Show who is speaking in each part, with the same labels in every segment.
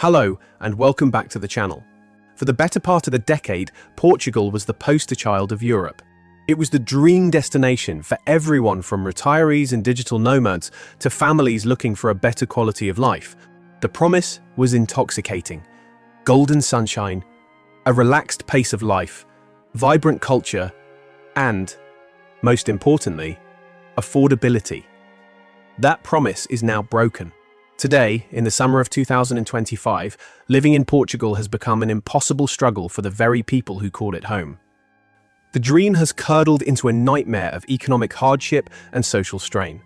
Speaker 1: Hello, and welcome back to the channel. For the better part of a decade, Portugal was the poster child of Europe. It was the dream destination for everyone from retirees and digital nomads to families looking for a better quality of life. The promise was intoxicating. Golden sunshine, a relaxed pace of life, vibrant culture, and, most importantly, affordability. That promise is now broken. Today, in the summer of 2025, living in Portugal has become an impossible struggle for the very people who call it home. The dream has curdled into a nightmare of economic hardship and social strain.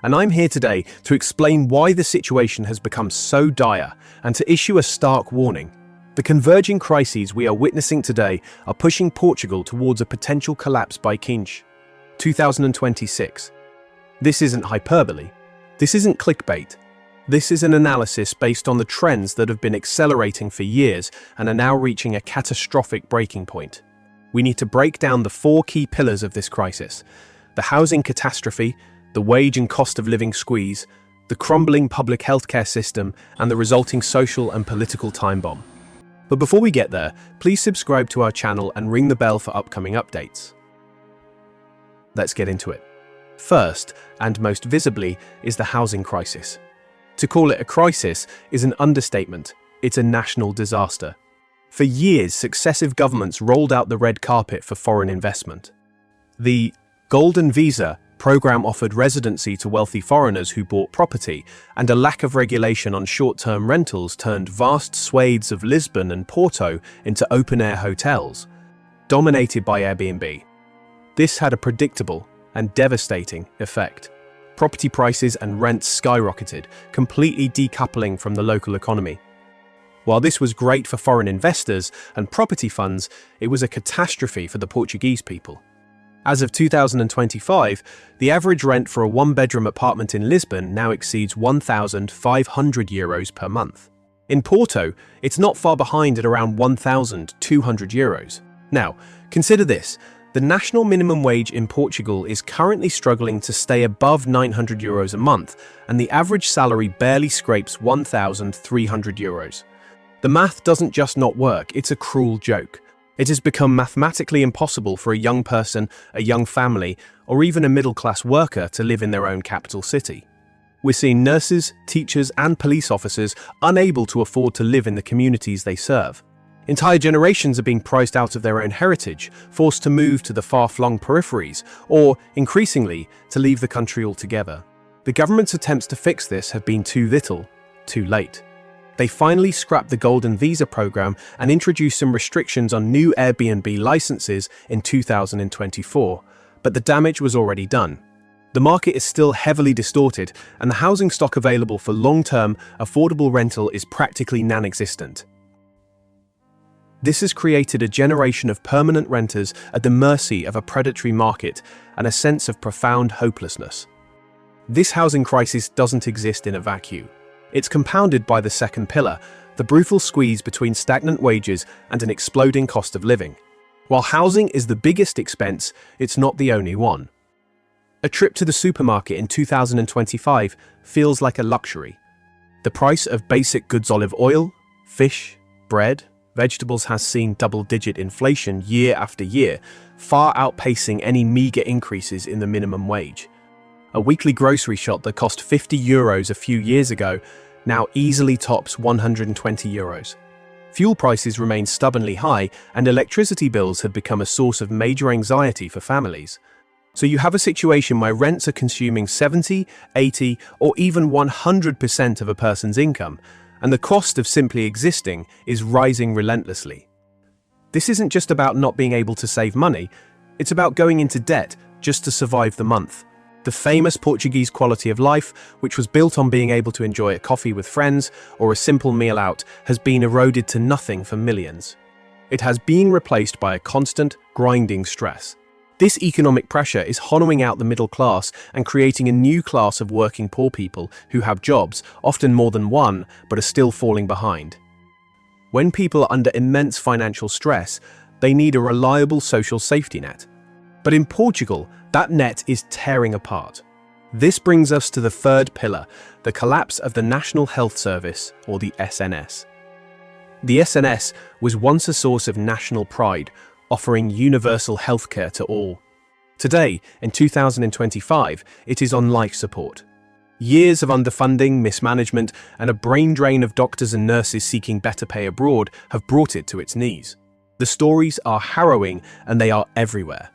Speaker 1: And I'm here today to explain why the situation has become so dire and to issue a stark warning. The converging crises we are witnessing today are pushing Portugal towards a potential collapse by 2026. This isn't hyperbole. This isn't clickbait. This is an analysis based on the trends that have been accelerating for years and are now reaching a catastrophic breaking point. We need to break down the four key pillars of this crisis: the housing catastrophe, the wage and cost of living squeeze, the crumbling public healthcare system, and the resulting social and political time bomb. But before we get there, please subscribe to our channel and ring the bell for upcoming updates. Let's get into it. First, and most visibly, is the housing crisis. To call it a crisis is an understatement. It's a national disaster. For years, successive governments rolled out the red carpet for foreign investment. The Golden Visa program offered residency to wealthy foreigners who bought property, and a lack of regulation on short-term rentals turned vast swathes of Lisbon and Porto into open-air hotels, dominated by Airbnb. This had a predictable and devastating effect. Property prices and rents skyrocketed, completely decoupling from the local economy. While this was great for foreign investors and property funds, it was a catastrophe for the Portuguese people. As of 2025, the average rent for a one-bedroom apartment in Lisbon now exceeds €1,500 per month. In Porto, it's not far behind at around €1,200. Now, consider this. The national minimum wage in Portugal is currently struggling to stay above €900 a month, and the average salary barely scrapes €1,300. The math doesn't just not work, it's a cruel joke. It has become mathematically impossible for a young person, a young family, or even a middle-class worker to live in their own capital city. We're seeing nurses, teachers, and police officers unable to afford to live in the communities they serve. Entire generations are being priced out of their own heritage, forced to move to the far-flung peripheries, or, increasingly, to leave the country altogether. The government's attempts to fix this have been too little, too late. They finally scrapped the Golden Visa program and introduced some restrictions on new Airbnb licenses in 2024, but the damage was already done. The market is still heavily distorted, and the housing stock available for long-term, affordable rental is practically non-existent. This has created a generation of permanent renters at the mercy of a predatory market and a sense of profound hopelessness. This housing crisis doesn't exist in a vacuum. It's compounded by the second pillar, the brutal squeeze between stagnant wages and an exploding cost of living. While housing is the biggest expense, it's not the only one. A trip to the supermarket in 2025 feels like a luxury. The price of basic goods, olive oil, fish, bread, vegetables has seen double-digit inflation year after year, far outpacing any meager increases in the minimum wage. A weekly grocery shop that cost €50 a few years ago now easily tops €120. Fuel prices remain stubbornly high, and electricity bills have become a source of major anxiety for families. So you have a situation where rents are consuming 70, 80, or even 100% of a person's income, and the cost of simply existing is rising relentlessly. This isn't just about not being able to save money, it's about going into debt just to survive the month. The famous Portuguese quality of life, which was built on being able to enjoy a coffee with friends or a simple meal out, has been eroded to nothing for millions. It has been replaced by a constant, grinding stress. This economic pressure is hollowing out the middle class and creating a new class of working poor people who have jobs, often more than one, but are still falling behind. When people are under immense financial stress, they need a reliable social safety net. But in Portugal, that net is tearing apart. This brings us to the third pillar, the collapse of the National Health Service, or the SNS. The SNS was once a source of national pride, offering universal healthcare to all. Today, in 2025, it is on life support. Years of underfunding, mismanagement, and a brain drain of doctors and nurses seeking better pay abroad have brought it to its knees. The stories are harrowing, and they are everywhere.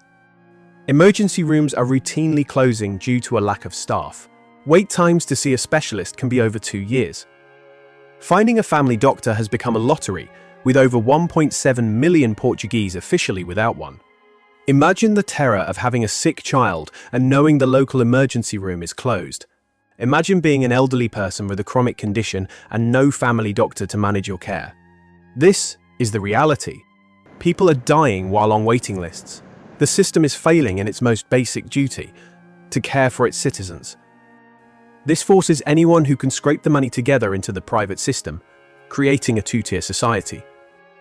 Speaker 1: Emergency rooms are routinely closing due to a lack of staff. Wait times to see a specialist can be over 2 years. Finding a family doctor has become a lottery, with over 1.7 million Portuguese officially without one. Imagine the terror of having a sick child and knowing the local emergency room is closed. Imagine being an elderly person with a chronic condition and no family doctor to manage your care. This is the reality. People are dying while on waiting lists. The system is failing in its most basic duty, to care for its citizens. This forces anyone who can scrape the money together into the private system, creating a two-tier society.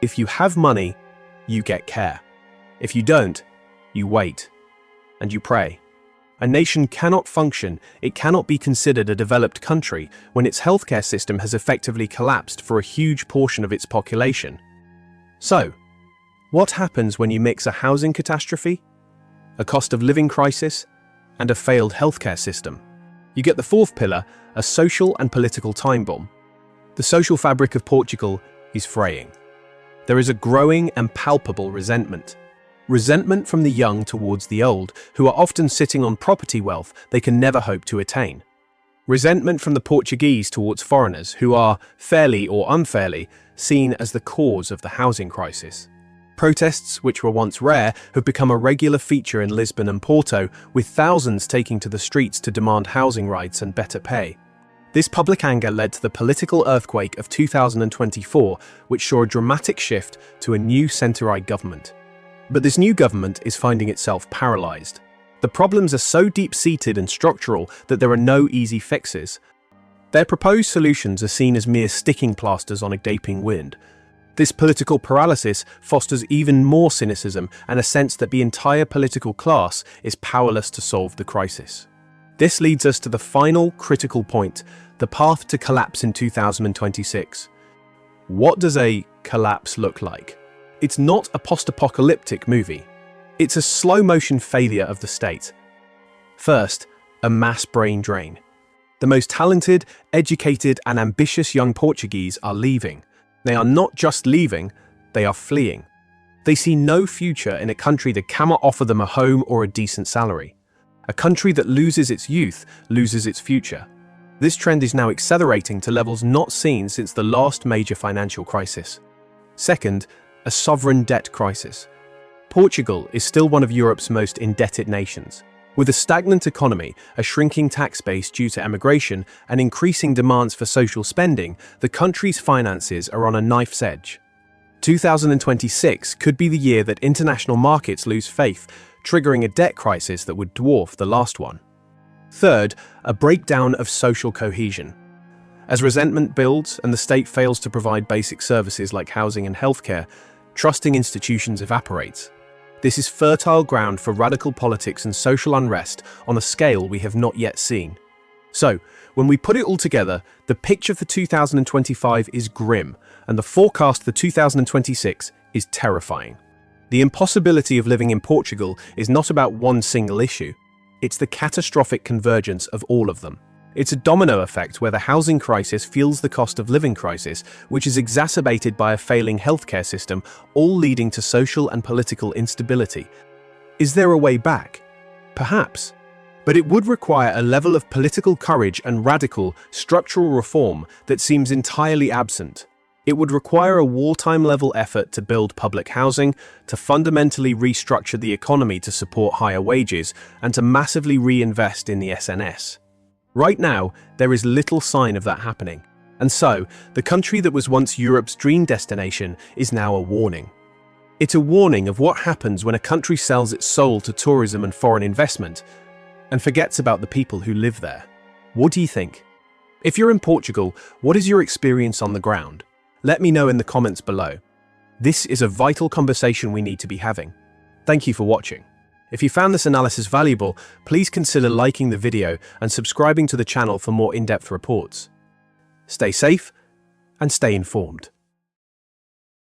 Speaker 1: If you have money, you get care. If you don't, you wait. And you pray. A nation cannot function, it cannot be considered a developed country when its healthcare system has effectively collapsed for a huge portion of its population. So, what happens when you mix a housing catastrophe, a cost of living crisis, and a failed healthcare system? You get the fourth pillar, a social and political time bomb. The social fabric of Portugal is fraying. There is a growing and palpable resentment. Resentment from the young towards the old, who are often sitting on property wealth they can never hope to attain. Resentment from the Portuguese towards foreigners, who are, fairly or unfairly, seen as the cause of the housing crisis. Protests, which were once rare, have become a regular feature in Lisbon and Porto, with thousands taking to the streets to demand housing rights and better pay. This public anger led to the political earthquake of 2024, which saw a dramatic shift to a new centre-right government. But this new government is finding itself paralysed. The problems are so deep-seated and structural that there are no easy fixes. Their proposed solutions are seen as mere sticking plasters on a gaping wound. This political paralysis fosters even more cynicism and a sense that the entire political class is powerless to solve the crisis. This leads us to the final critical point, the path to collapse in 2026. What does a collapse look like? It's not a post-apocalyptic movie. It's a slow-motion failure of the state. First, a mass brain drain. The most talented, educated, and ambitious young Portuguese are leaving. They are not just leaving, they are fleeing. They see no future in a country that cannot offer them a home or a decent salary. A country that loses its youth loses its future. This trend is now accelerating to levels not seen since the last major financial crisis. Second, a sovereign debt crisis. Portugal is still one of Europe's most indebted nations. With a stagnant economy, a shrinking tax base due to emigration, and increasing demands for social spending, the country's finances are on a knife's edge. 2026 could be the year that international markets lose faith, triggering a debt crisis that would dwarf the last one. Third, a breakdown of social cohesion. As resentment builds and the state fails to provide basic services like housing and healthcare, trust in institutions evaporates. This is fertile ground for radical politics and social unrest on a scale we have not yet seen. So, when we put it all together, the picture for 2025 is grim, and the forecast for 2026 is terrifying. The impossibility of living in Portugal is not about one single issue. It's the catastrophic convergence of all of them. It's a domino effect where the housing crisis fuels the cost of living crisis, which is exacerbated by a failing healthcare system, all leading to social and political instability. Is there a way back? Perhaps. But it would require a level of political courage and radical, structural reform that seems entirely absent. It would require a wartime-level effort to build public housing, to fundamentally restructure the economy to support higher wages, and to massively reinvest in the SNS. Right now, there is little sign of that happening. And so, the country that was once Europe's dream destination is now a warning. It's a warning of what happens when a country sells its soul to tourism and foreign investment, and forgets about the people who live there. What do you think? If you're in Portugal, what is your experience on the ground? Let me know in the comments below. This is a vital conversation we need to be having. Thank you for watching. If you found this analysis valuable, please consider liking the video and subscribing to the channel for more in-depth reports. Stay safe and stay informed.